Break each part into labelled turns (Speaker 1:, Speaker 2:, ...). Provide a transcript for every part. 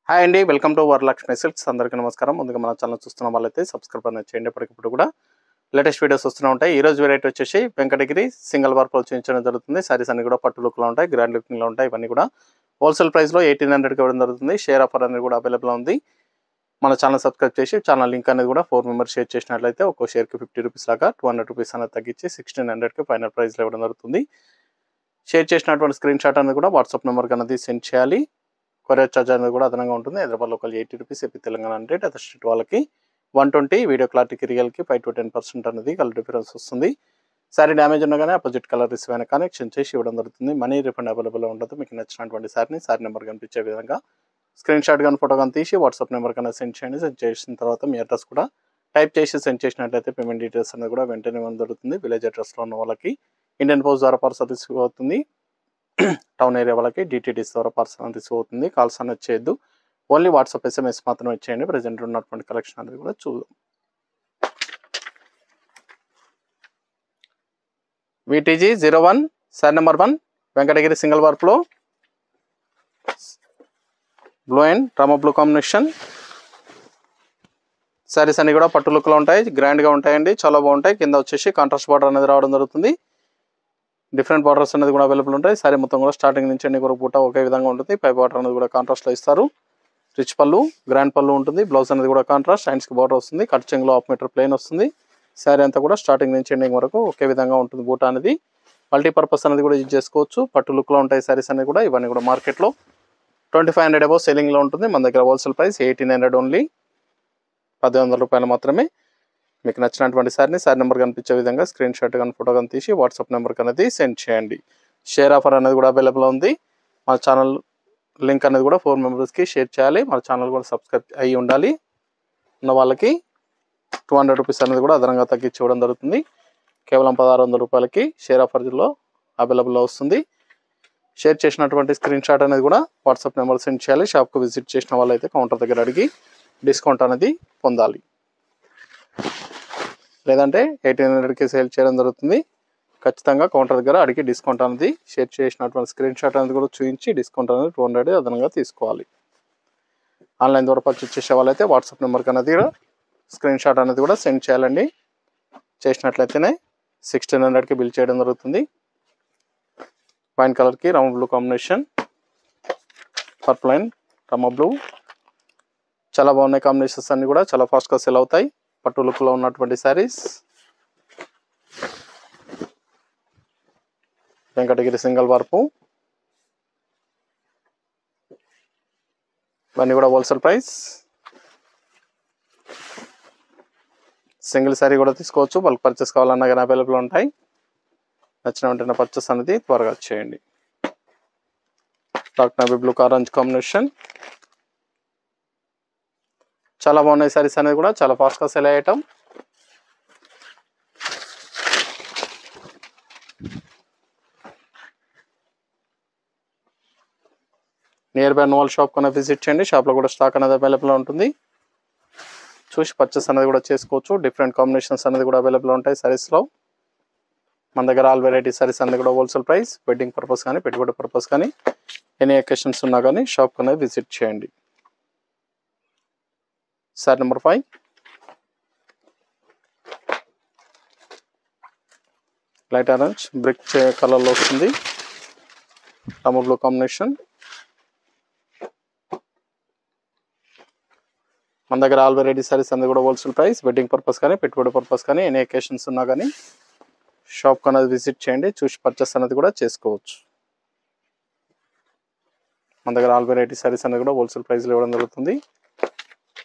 Speaker 1: Hi అండి, welcome to Varalakshmi silks. అందరికీ నమస్కారం. ముందుగా మన ఛానల్ చూస్తున్న వాళ్ళైతే సబ్స్క్రైబ్ అనేది చేయండి. ఎప్పటికప్పుడు కూడా లేటెస్ట్ వీడియోస్ వస్తూనే ఉంటాయి. ఈ రోజు వెరైటీ వచ్చేసి వెంకటగిరి సింగిల్ వర్క్ చూపించడం జరుగుతుంది. సారీస్ అన్ని కూడా పట్టు లుక్లో ఉంటాయి, గ్రాండ్ లుకింగ్లో ఉంటాయి. ఇవన్నీ కూడా హోల్సేల్ ప్రైస్లో 1800కి ఇవ్వడం జరుగుతుంది. షేర్ ఆఫర్ అనేది కూడా అవైలబుల్ ఉంది. మన ఛానల్ సబ్స్క్రైబ్ చేసి ఛానల్ లింక్ అనేది కూడా 4 మెంబర్స్ షేర్ చేసినట్లయితే ఒక్కో షేర్కి 50 రూపీస్ లాగా 200 రూపీస్ అనేది తగ్గించి 1600కి ఫైనల్ ప్రైస్లో ఇవ్వడం జరుగుతుంది. షేర్ చేసినటువంటి స్క్రీన్ షాట్ అనేది కూడా వాట్సాప్ నెంబర్కి అనేది సెండ్ చేయాలి. కొరియర్ ఛార్జ్ అనేది కూడా అదనంగా ఉంటుంది. Hyderabad local 80 rupees, AP Telangana 100, other state వాళ్ళకి 120, వీడియో క్లారిటీకి రియల్కి 5 to 10% అనేది కలర్ డిఫరెన్స్ వస్తుంది. శారీ డ్యామేజ్ ఉన్నా కానీ అపోజిట్ కలర్ రిసీవ్ అయినా కానీ ఎక్స్చేంజ్ చేసి ఇవ్వడం జరుగుతుంది. మనీ రిఫండ్ అవైలబుల్ ఉండదు. మీకు నచ్చినటువంటి శారీ నెంబర్ కనిపించే విధంగా స్క్రీన్ షాట్ కానీ ఫోటో కానీ తీసి వాట్సాప్ నెంబర్ కన్నా సెండ్ చేయండి. సెండ్ చేసిన తర్వాత మీ అడ్రస్ కూడా టైప్ చేసి సెండ్ చేసినట్లయితే పేమెంట్ డీటెయిల్స్ అనేది కూడా వెంటనే ఇవ్వడం జరుగుతుంది. విలేజ్ అడ్రస్లో ఉన్న వాళ్ళకి ఇండియన్ పోస్ట్ ద్వారా పార్సల్ రిసీవ్ అవుతుంది. టౌన్ ఏరియా వాళ్ళకి డిటిడిస్ ద్వారా పార్సల్ రిసీవ్ అవుతుంది. కాల్స్ అనేది చేయొద్దు. ఓన్లీ వాట్సాప్ SMS మాత్రమే ఇచ్చేయండి. ప్రజెంట్ ఉన్నటువంటి కలెక్షన్ అనేది కూడా చూద్దాం. VTG 01 sari number 1 Venkatagiri single వర్క్లో blue and Rama blue combination. Saris అన్ని కూడా పట్టు లుక్లో ఉంటాయి, గ్రాండ్గా ఉంటాయండి, చాలా బాగుంటాయి. కింద వచ్చేసి కాంట్రాస్ట్ బార్డర్ అనేది రావడం జరుగుతుంది. డిఫరెంట్ బార్డర్స్ అనేది కూడా అవైలబుల్ ఉంటాయి. సారీ మొత్తం కూడా స్టార్టింగ్ నుంచి అన్ని కూడా పూట ఒకే విధంగా ఉంటుంది. పై బార్డర్ అనేది కూడా కాంట్రాస్ట్లో ఇస్తారు. రిచ్ పళ్ళు, గ్రాండ్ పళ్ళు ఉంటుంది. బ్లౌజ్ అనేది కూడా కాంట్రాస్ట్, హ్యాండ్స్కి బార్డర్ వస్తుంది. కట్ చెంగ్లో 1/2 మీటర్ ప్లెయిన్ వస్తుంది. శారీ అంతా కూడా స్టార్టింగ్ నుంచి ఎండింగ్ వరకు ఒకే విధంగా ఉంటుంది. బూట అనేది మల్టీపర్పస్ అనేది కూడా యూజ్ చేసుకోవచ్చు. పట్టు లుక్లో ఉంటాయి శారీస్ అనేది కూడా. ఇవన్నీ కూడా మార్కెట్లో 2500 అబౌవ్ సెల్లింగ్లో ఉంటుంది. మన దగ్గర హోల్సేల్ ప్రైస్ 1800 ఓన్లీ, 1800 రూపాయలు మాత్రమే. మీకు నచ్చినటువంటి శారీ నెంబర్ కనిపించే విధంగా స్క్రీన్ షాట్ కానీ ఫోటో కానీ తీసి వాట్సాప్ నెంబర్కి అనేది సెండ్ చేయండి. షేర్ ఆఫర్ అనేది కూడా అవైలబుల్ ఉంది. మన ఛానల్ లింక్ అనేది కూడా 4 మెంబర్స్కి షేర్ చేయాలి. మన ఛానల్ కూడా సబ్స్క్రైబ్ అయ్యి ఉండాలి. ఉన్న వాళ్ళకి 200 రూపీస్ అనేది కూడా అదనంగా తగ్గించి ఇవ్వడం జరుగుతుంది. కేవలం 1600 రూపాయలకి షేర్ ఆఫర్లో అవైలబుల్లో వస్తుంది. షేర్ చేసినటువంటి స్క్రీన్ షాట్ అనేది కూడా వాట్సాప్ నెంబర్ సెండ్ చేయాలి. షాప్కి విజిట్ చేసిన వాళ్ళైతే కౌంటర్ దగ్గర అడిగి డిస్కౌంట్ అనేది పొందాలి. లేదంటే 1800కి సేల్ చేయడం జరుగుతుంది. ఖచ్చితంగా కౌంటర్ దగ్గర అడిగి డిస్కౌంట్ అనేది షేర్ చేసినటువంటి స్క్రీన్ షాట్ అనేది కూడా చూపించి డిస్కౌంట్ అనేది 200 అదనంగా తీసుకోవాలి. ఆన్లైన్ ద్వారా పర్చేస్ చేసే వాళ్ళైతే వాట్సాప్ నెంబర్కి అనేది స్క్రీన్ షాట్ అనేది కూడా సెండ్ చేయాలండి. చేసినట్లయితేనే 1600కి బిల్ చేయడం జరుగుతుంది. వైన్ కలర్కి Rama blue combination, purple and Rama blue, చాలా బాగున్నాయి. కాంబినేషన్స్ అన్ని కూడా చాలా ఫాస్ట్గా సెల్ అవుతాయి. పట్టు లుక్లో ఉన్నటువంటి శారీస్ వెంకటగిరి సింగిల్ వర్పు. ఇవన్నీ కూడా హోల్సేల్ ప్రైస్. సింగిల్ శారీ కూడా తీసుకోవచ్చు. బల్క్ పర్చేస్ కావాలన్నా కానీ అవైలబుల్ ఉంటాయి. నచ్చిన వెంటనే పర్చేస్ అనేది త్వరగా చేయండి. Dark navy blue orange combination, చాలా బాగున్నాయి శారీస్ అనేది కూడా చాలా ఫాస్ట్గా సెల్ అయ్యేటం. నియర్ బై నోవల్ షాప్ కన్నా విజిట్ చేయండి. షాప్లో కూడా స్టాక్ అనేది అవైలబుల్ ఉంటుంది. చూసి పర్చేస్ అనేది కూడా చేసుకోవచ్చు. డిఫరెంట్ కాంబినేషన్స్ అనేది కూడా అవైలబుల్ ఉంటాయి శారీస్లో. మన దగ్గర ఆల్ వెరైటీ శారీస్ అనేది కూడా హోల్సేల్ ప్రైస్. వెడ్డింగ్ పర్పస్ కానీ పెట్టుబడి పర్పస్ కానీ ఎనీ అకేషన్స్ ఉన్నా కానీ షాప్ అనేది విజిట్ చేయండి. Sari number 5 light orange brick కలర్లో వస్తుంది. Rama blue combination. మన దగ్గర ఆల్ వెరైటీ సారీస్ అనేది కూడా హోల్సేల్ ప్రైస్. వెడ్డింగ్ పర్పస్ కానీ పెట్టుబడి పర్పస్ కానీ ఎనీ అకేషన్స్ ఉన్నా కానీ షాప్ అనేది విజిట్ చేయండి. చూసి పర్చేస్ అనేది కూడా చేసుకోవచ్చు. మన దగ్గర ఆల్ వెరైటీ సారీస్ అనేది కూడా హోల్సేల్ ప్రైస్లో ఇవ్వడం జరుగుతుంది.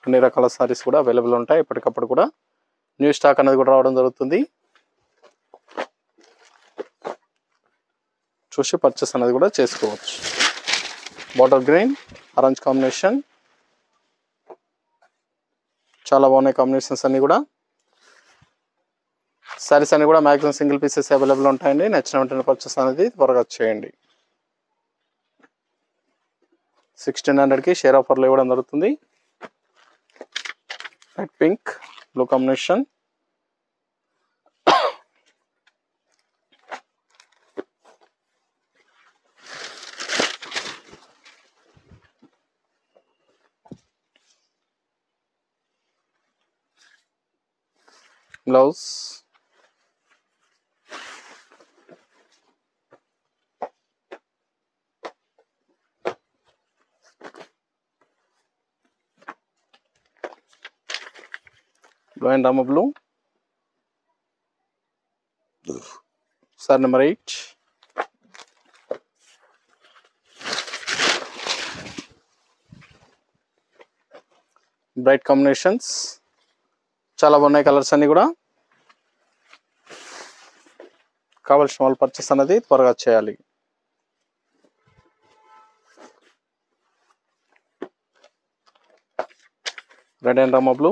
Speaker 1: అన్ని రకాల సారీస్ కూడా అవైలబుల్ ఉంటాయి. ఎప్పటికప్పుడు కూడా న్యూ స్టాక్ అనేది కూడా రావడం జరుగుతుంది. చూసి పర్చేస్ అనేది కూడా చేసుకోవచ్చు. బాటిల్ గ్రీన్ ఆరెంజ్ కాంబినేషన్, చాలా బాగున్నాయి కాంబినేషన్స్ అన్ని కూడా. శారీస్ అన్ని కూడా మ్యాక్సిమం సింగిల్ పీసెస్ అవైలబుల్ ఉంటాయండి. నచ్చిన వెంటనే పర్చేస్ అనేది త్వరగా చేయండి. 1600కి షేర్ ఆఫర్లో ఇవ్వడం జరుగుతుంది. Light pink blue combination, blouse, blue and Rama blue, sir number 8, bright combinations, చాలా బాగున్నాయి కలర్స్ అన్ని కూడా. కావాల్సిన వాళ్ళు పర్చేస్ అనేది త్వరగా చేయాలి. రెడ్ అండ్ రామ బ్లూ,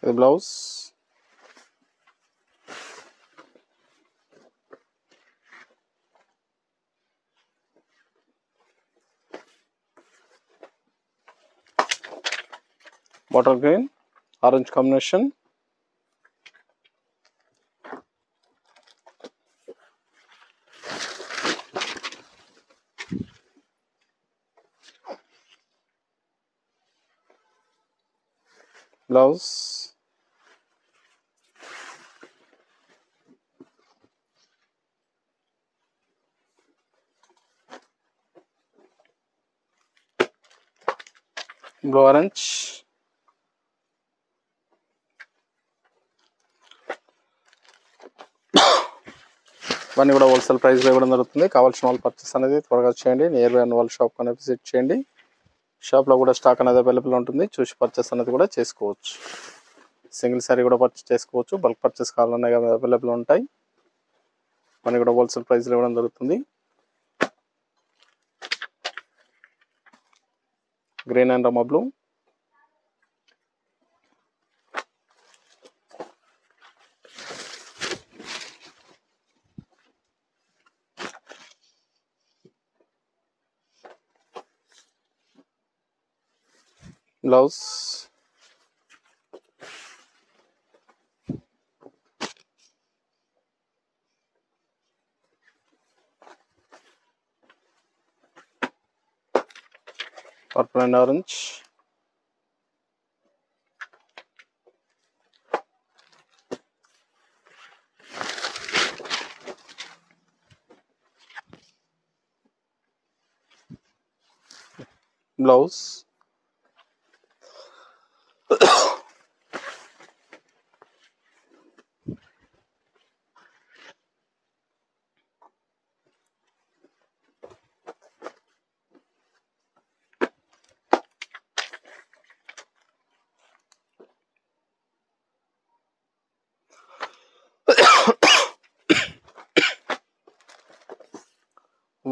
Speaker 1: ఇది blouse, bottle green orange combination, blouse, blue orange, ఇవన్నీ కూడా హోల్సేల్ ప్రైస్లో ఇవ్వడం జరుగుతుంది. కావాల్సిన వాళ్ళు పర్చేస్ అనేది త్వరగా చేయండి. నియర్ బై వాళ్ళ షాప్ అనేది విజిట్ చేయండి. షాప్లో కూడా స్టాక్ అనేది అవైలబుల్ ఉంటుంది. చూసి పర్చేస్ అనేది కూడా చేసుకోవచ్చు. సింగిల్ సారీ కూడా పర్చేస్ చేసుకోవచ్చు. బల్క్ పర్చేస్ కావాలన్నా అవైలబుల్ ఉంటాయి. ఇవన్నీ కూడా హోల్సేల్ ప్రైస్లో ఇవ్వడం జరుగుతుంది. Green and Rama blue, blouse, purple and orange, blouse,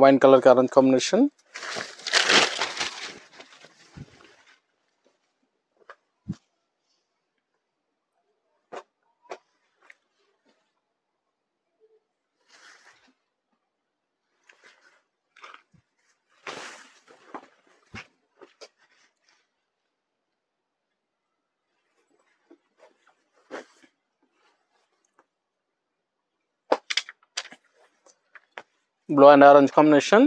Speaker 1: wine colour కి orange combination, blue and orange combination.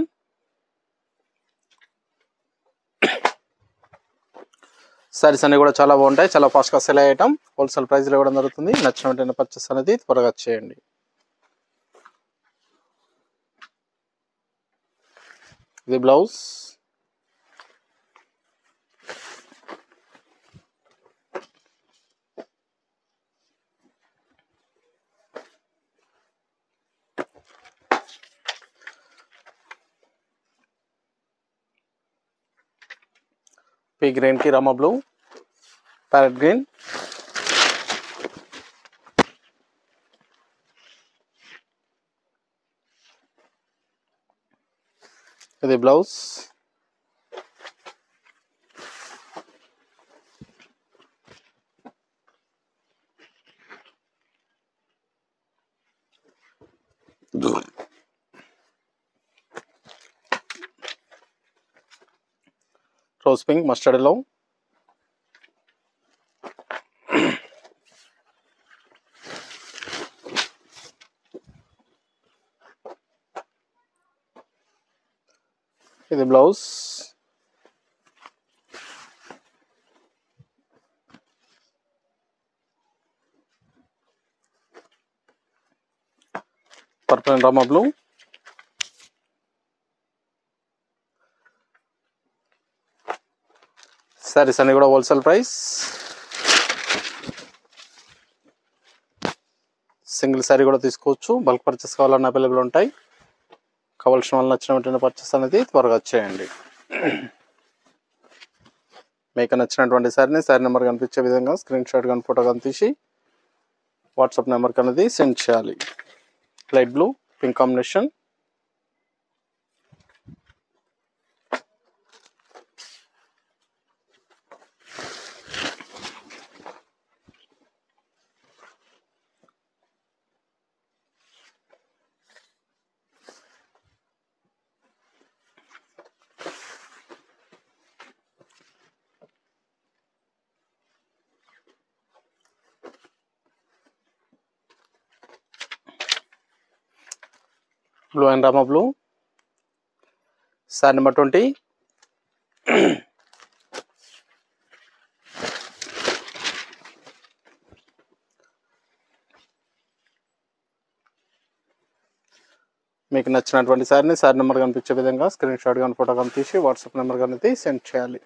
Speaker 1: Saris అన్ని కూడా చాలా బాగుంటాయి. చాలా ఫాస్ట్గా సెల్ అయ్యటం. హోల్సేల్ ప్రైస్లో ఇవ్వడం జరుగుతుంది. నచ్చిన వెంటనే పర్చేస్ అనేది త్వరగా చేయండి. ఇది బ్లౌజ్, పీ గ్రీన్ కి రామా బ్లూ, ప్యారెట్ గ్రీన్, ఇది blouse, rose pink mustard yellow, ఇది blouse. Purple and Rama blue. Saris అన్ని కూడా హోల్సేల్ ప్రైస్. సింగిల్ సారీ కూడా తీసుకోవచ్చు. బల్క్ పర్చేస్ కావాలన్నా అవైలబుల్ ఉంటాయి. కావాల్సిన వాళ్ళు నచ్చిన వెంటనే పర్చేస్ అనేది త్వరగా చేయండి. మీకు నచ్చినటువంటి సారీని సారీ నెంబర్ కనిపించే విధంగా స్క్రీన్ షాట్ కానీ ఫోటో కానీ తీసి వాట్సాప్ నెంబర్కి అనేది సెండ్ చేయాలి. Light blue pink combination. Blue and Rama blue. Sorry number 20. మీకు నచ్చినటువంటి సారీని సారీ నెంబర్ కనిపించే విధంగా స్క్రీన్ షాట్ కానీ ఫోటో కానీ తీసి వాట్సాప్ నెంబర్ అనేది సెండ్ చేయాలి.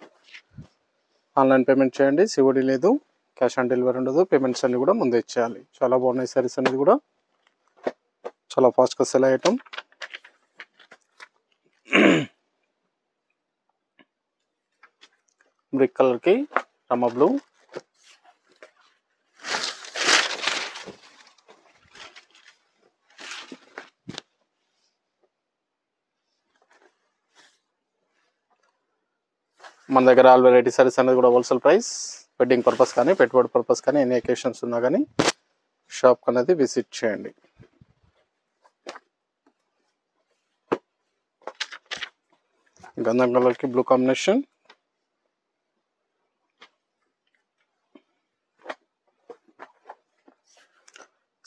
Speaker 1: ఆన్లైన్ పేమెంట్ చేయండి. సిఓడి లేదు, క్యాష్ ఆన్ డెలివరీ ఉండదు. పేమెంట్స్ అన్ని కూడా ముందే ఇచ్చేయాలి. చాలా బాగున్నాయి సారీస్ అనేది కూడా, చాలా ఫాస్ట్గా సెల్ అయ్యటం. బ్రిక్ కలర్కి రామా బ్లూ. మన దగ్గర ఆల్ వెరైటీ సారీస్ అనేది కూడా హోల్సేల్ ప్రైస్. వెడ్డింగ్ పర్పస్ కానీ పెట్టుబడి పర్పస్ కానీ ఎన్ని అకేషన్స్ ఉన్నా కానీ షాప్ అనేది విజిట్ చేయండి. గంధం కలర్కి బ్లూ కాంబినేషన్.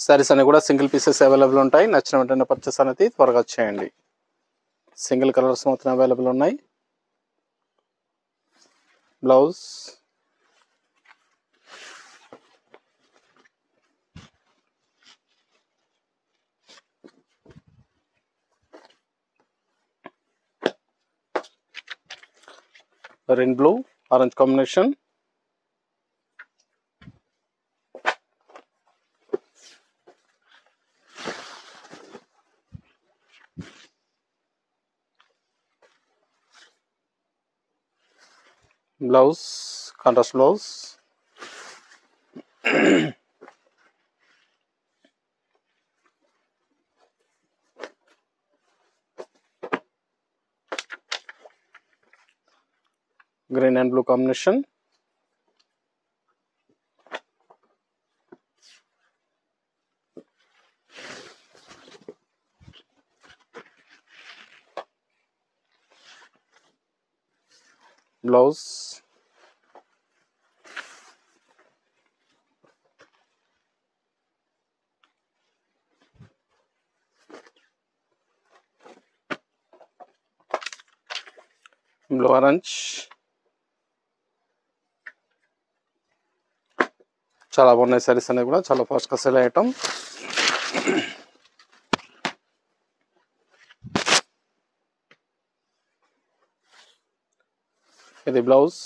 Speaker 1: సారీస్ అన్ని కూడా సింగిల్ పీసెస్ అవైలబుల్ ఉంటాయి. నచ్చిన వెంటనే పర్చేస్ అనేది త్వరగా చేయండి. సింగిల్ కలర్స్ మాత్రం అవైలబుల్ ఉన్నాయి. Blouse. Rain blue orange combination. Blouse contrast blouse. Green and blue combination. Blouse. Blue orange. చాలా బాగున్నాయి సారీస్ అనేవి కూడా, చాలా ఫాస్ట్గా సెల్ అయ్యటం. ఇది blouse.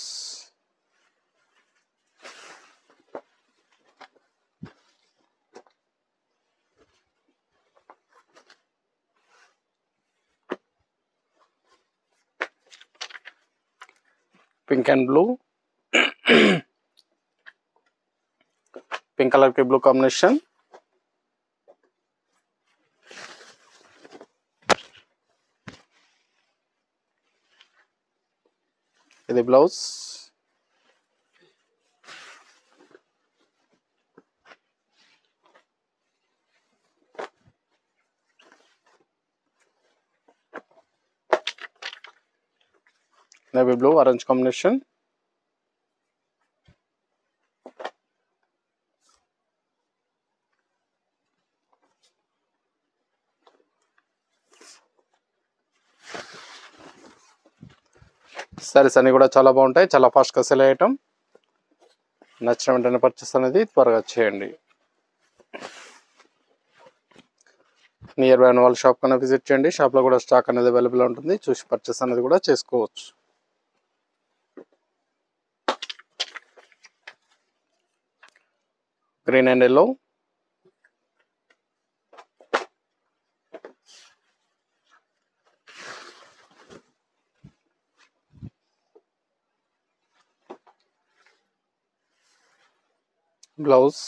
Speaker 1: Pink and blue. Pink colour కి బ్లూ కాంబినేషన్. ఇది blouse. Navy blue orange combination. Saris అన్ని కూడా చాలా బాగుంటాయి, చాలా ఫాస్ట్గా సెల్ అయ్యటం. నచ్చిన వెంటనే పర్చేస్ అనేది త్వరగా చేయండి. నియర్ బై ఉన్న వాళ్ళ షాప్ కన్నా విజిట్ చేయండి. షాప్లో కూడా స్టాక్ అనేది అవైలబుల్ ఉంటుంది, చూసి పర్చేస్ అనేది కూడా చేసుకోవచ్చు. Green and yellow, blouse,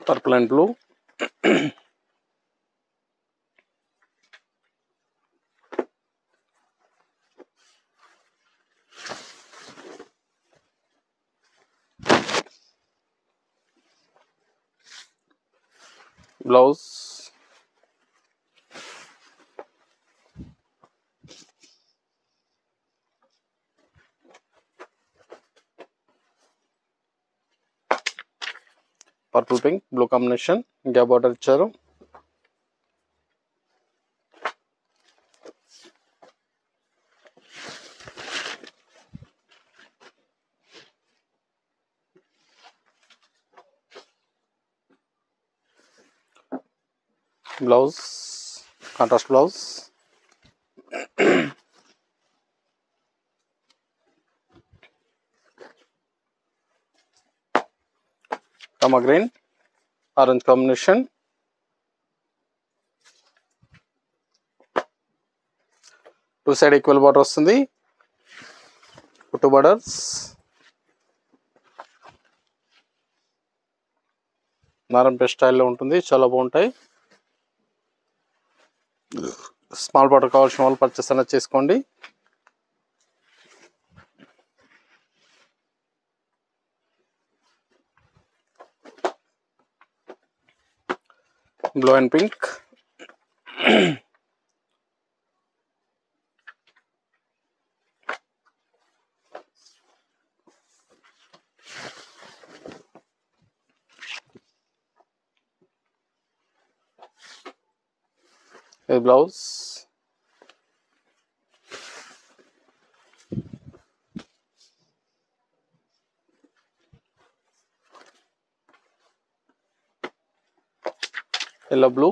Speaker 1: purple and blue, blouse, purple pink blue combination, gap border ఇచ్చారు. Blouse contrast blouse, Rama green orange combination, two side equal border వస్తుంది, టూ బార్డర్స్, నారంపే స్టైల్లో ఉంటుంది, చాలా బాగుంటాయి. స్మాల్ బార్డర్ కావాల్సిన వాళ్ళు పర్చేస్ అనేది చేసుకోండి. Blue and pink, blouse, yellow blue,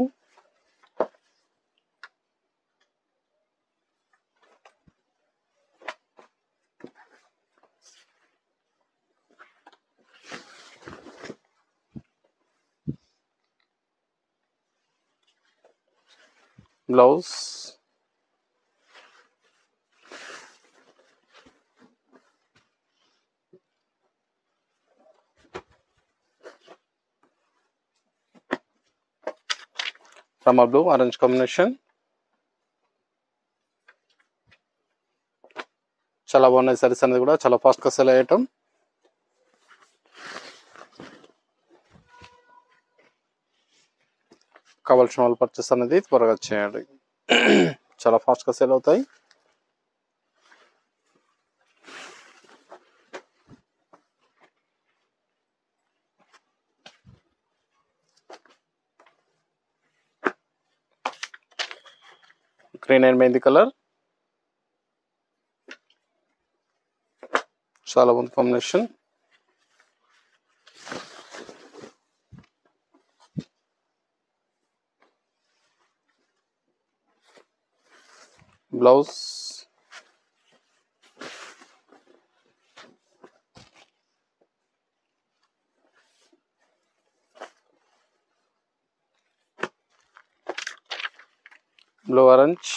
Speaker 1: blouse, Rama blue orange combination, చాలా బాగున్నాయి సారీస్ అనేది కూడా చాలా ఫాస్ట్గా సెల్ అయ్యటం. కావాల్సిన వాళ్ళు పర్చేస్ అనేది త్వరగా చేయండి, చాలా ఫాస్ట్గా సేల్ అవుతాయి. గ్రీన్ అండ్ మెహందీ కలర్, చాలా బాగుంది combination. Blouse, blue orange,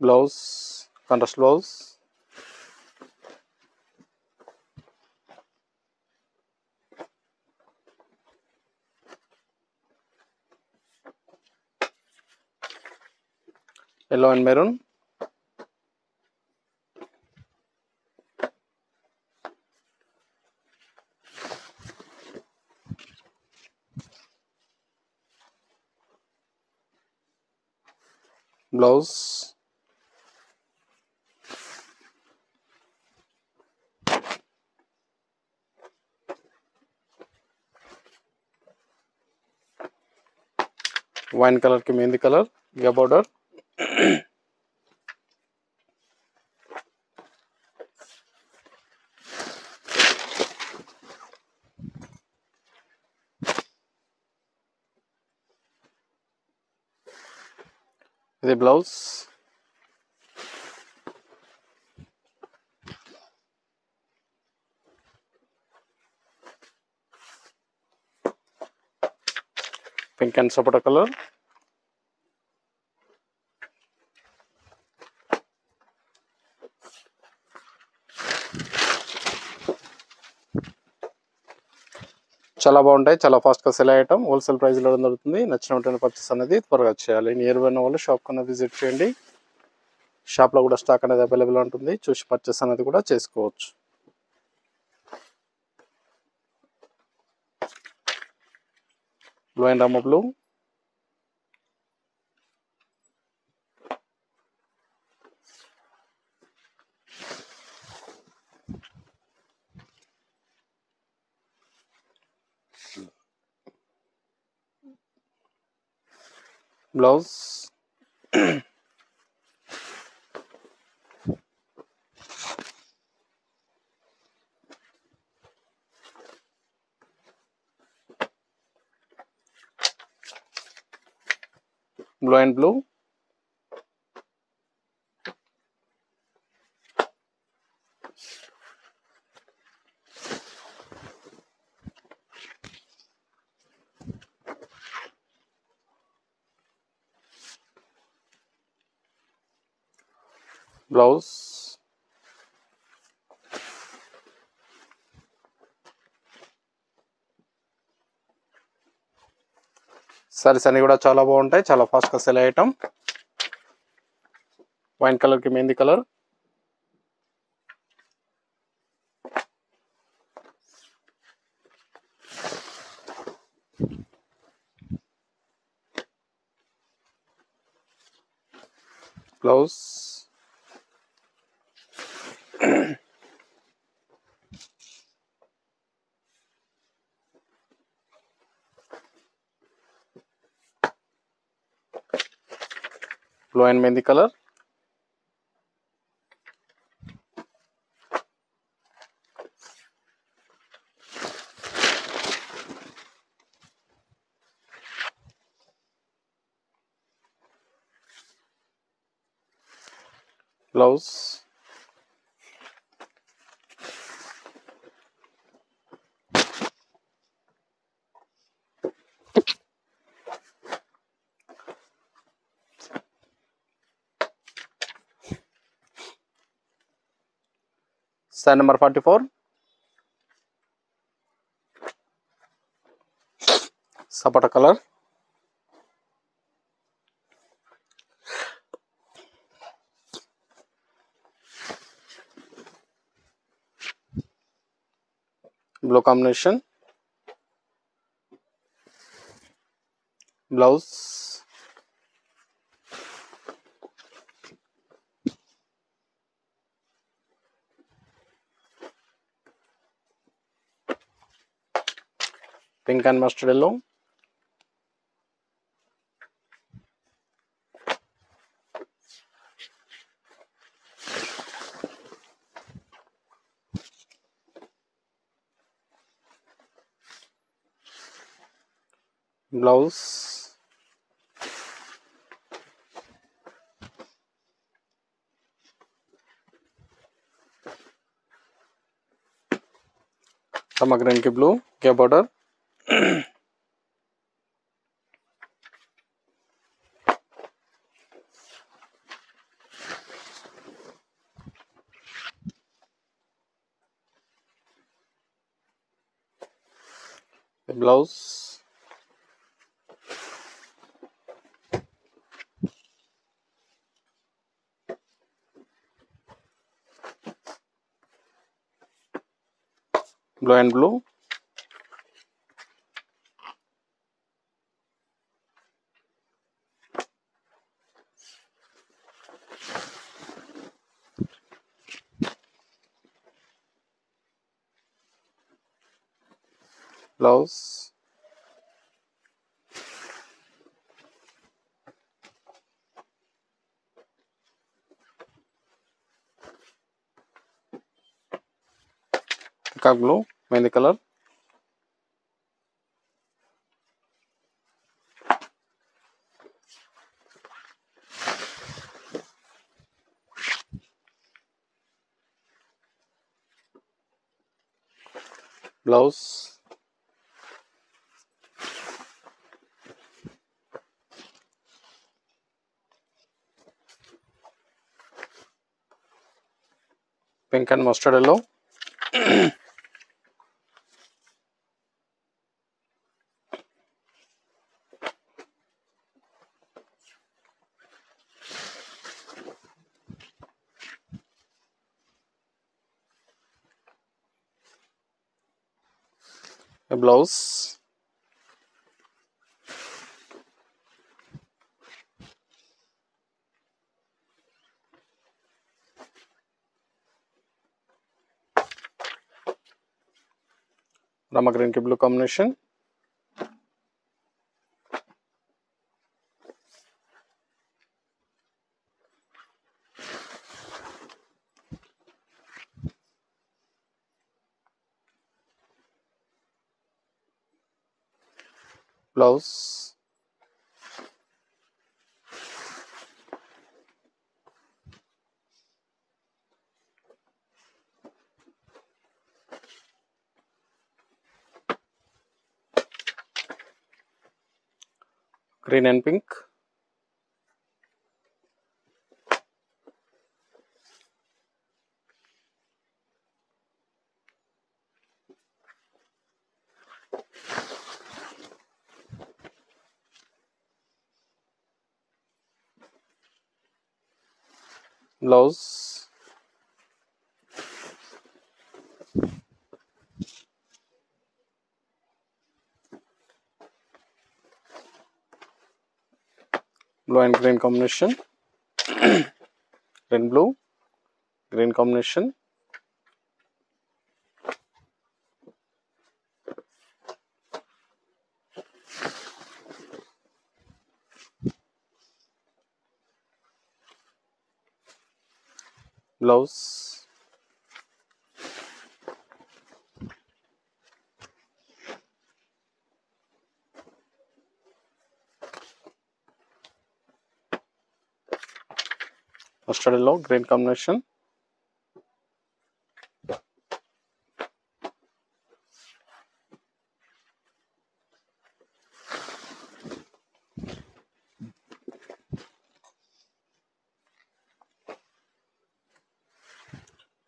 Speaker 1: blouse contrast blouse, yellow and maroon, blouse, wine colour కి మెహందీ కలర్ గా బార్డర్, ఇది blouse, pink and sapota colour, చాలా బాగుంటాయి, చాలా ఫాస్ట్గా సెల్ అయ్యటం, హోల్సేల్ ప్రైస్లో దొరుకుతుంది. నచ్చినటువంటి పర్చేస్ అనేది త్వరగా చేయాలి. నియర్ బై ఉన్న వాళ్ళు షాప్ కన్నా విజిట్ చేయండి. షాప్లో కూడా స్టాక్ అనేది అవైలబుల్ ఉంటుంది, చూసి పర్చేస్ అనేది కూడా చేసుకోవచ్చు. Blue and Rama blue, blouse, blue and blue, blouse, saris అన్ని కూడా చాలా బాగుంటాయి, చాలా ఫాస్ట్గా సెల్ అయ్యటం. వైన్ కలర్ కి mehndi colour, blouse, blue and mehndi colour, blouse, sari number 44 sapota colour, blue combination, blouse, pink and mustard yellow, blouse, Rama green కి బ్లూ కే border, blouse, blue and blue, blouse, peacock blue, mehndi colour, blouse, pink and mustard yellow, blouse, Rama green కి blue combination, blouse, green and pink, blouse, blue and green combination, red blue, green combination, blouse, mustard yellow, green combination,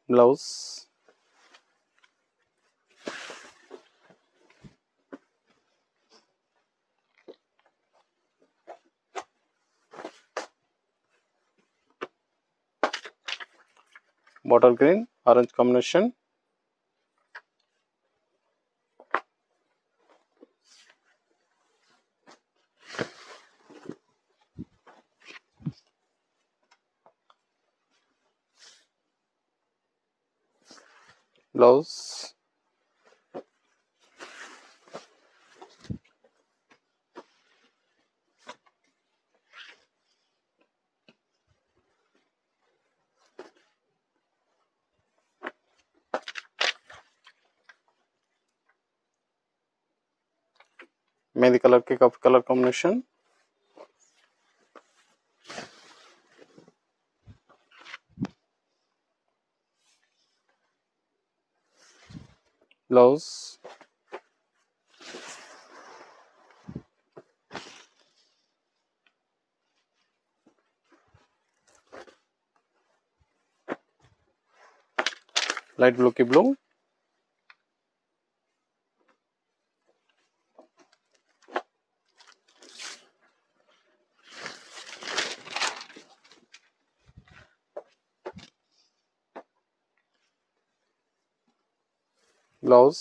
Speaker 1: blouse, bottle green, orange combination, blouse, mehndi colour के coffee colour combination, blouse, light blue की blue, blouse,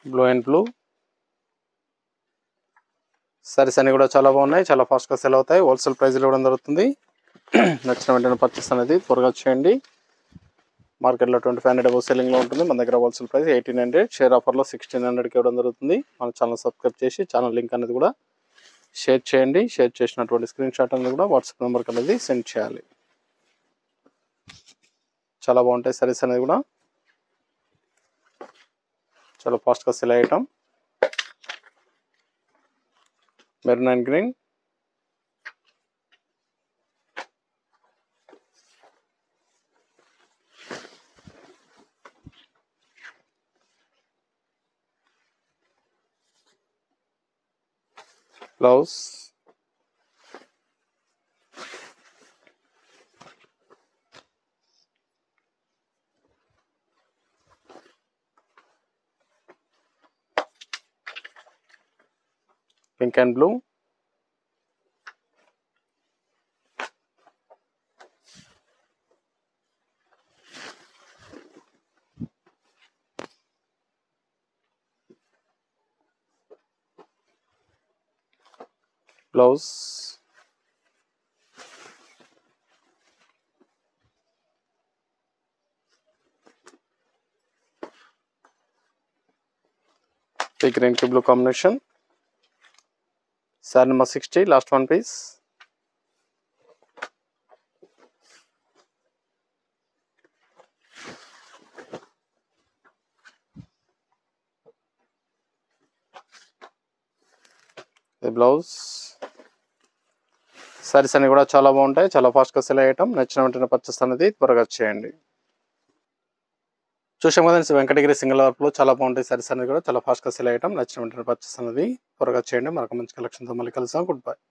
Speaker 1: blue and blue, saris అన్ని కూడా చాలా బాగున్నాయి, చాలా ఫాస్ట్గా cell అవుతాయి. Wholesale ప్రైస్లో ఇవ్వడం జరుగుతుంది. నచ్చిన వెంటనే పర్చేస్ అనేది త్వరగా చేయండి. మార్కెట్లో 2500 అబౌవ్ సెల్లింగ్లో ఉంటుంది. మన దగ్గర హోల్సేల్ ప్రైస్ 1800, షేర్ ఆఫర్లో 1600కి ఇవ్వడం జరుగుతుంది. మన ఛానల్ సబ్స్క్రైబ్ చేసి ఛానల్ లింక్ అనేది కూడా షేర్ చేయండి. షేర్ చేసినటువంటి స్క్రీన్ షాట్ అనేది కూడా వాట్సాప్ నెంబర్కి అనేది సెండ్ చేయాలి. చాలా బాగుంటాయి సారీస్ అనేది కూడా, చాలా ఫాస్ట్గా సెల్ అయ్యటం. Maroon and green, blouse, pink and blue, blouse, green కి blue combination. Sari number 60, last one piece. Blouse. Saris అన్ని కూడా చాలా బాగుంటాయి, చాలా ఫాస్ట్గా సెల్ అయ్యటం. నచ్చిన వెంటనే పర్చేస్ అనేది త్వరగా చేయండి. చూసాం కదండి, వెంకటగిరి సింగిల్ వర్క్లో చాలా బాగుంటాయి సారీస్ అనేది కూడా, చాలా ఫాస్ట్గా సెల్ అయ్యటం. నచ్చిన వెంటనే పర్చేస్ అనేది త్వరగా చేయండి. మరొక మంచి కలెక్షన్తో మళ్ళీ కలుద్దాం. Good bye.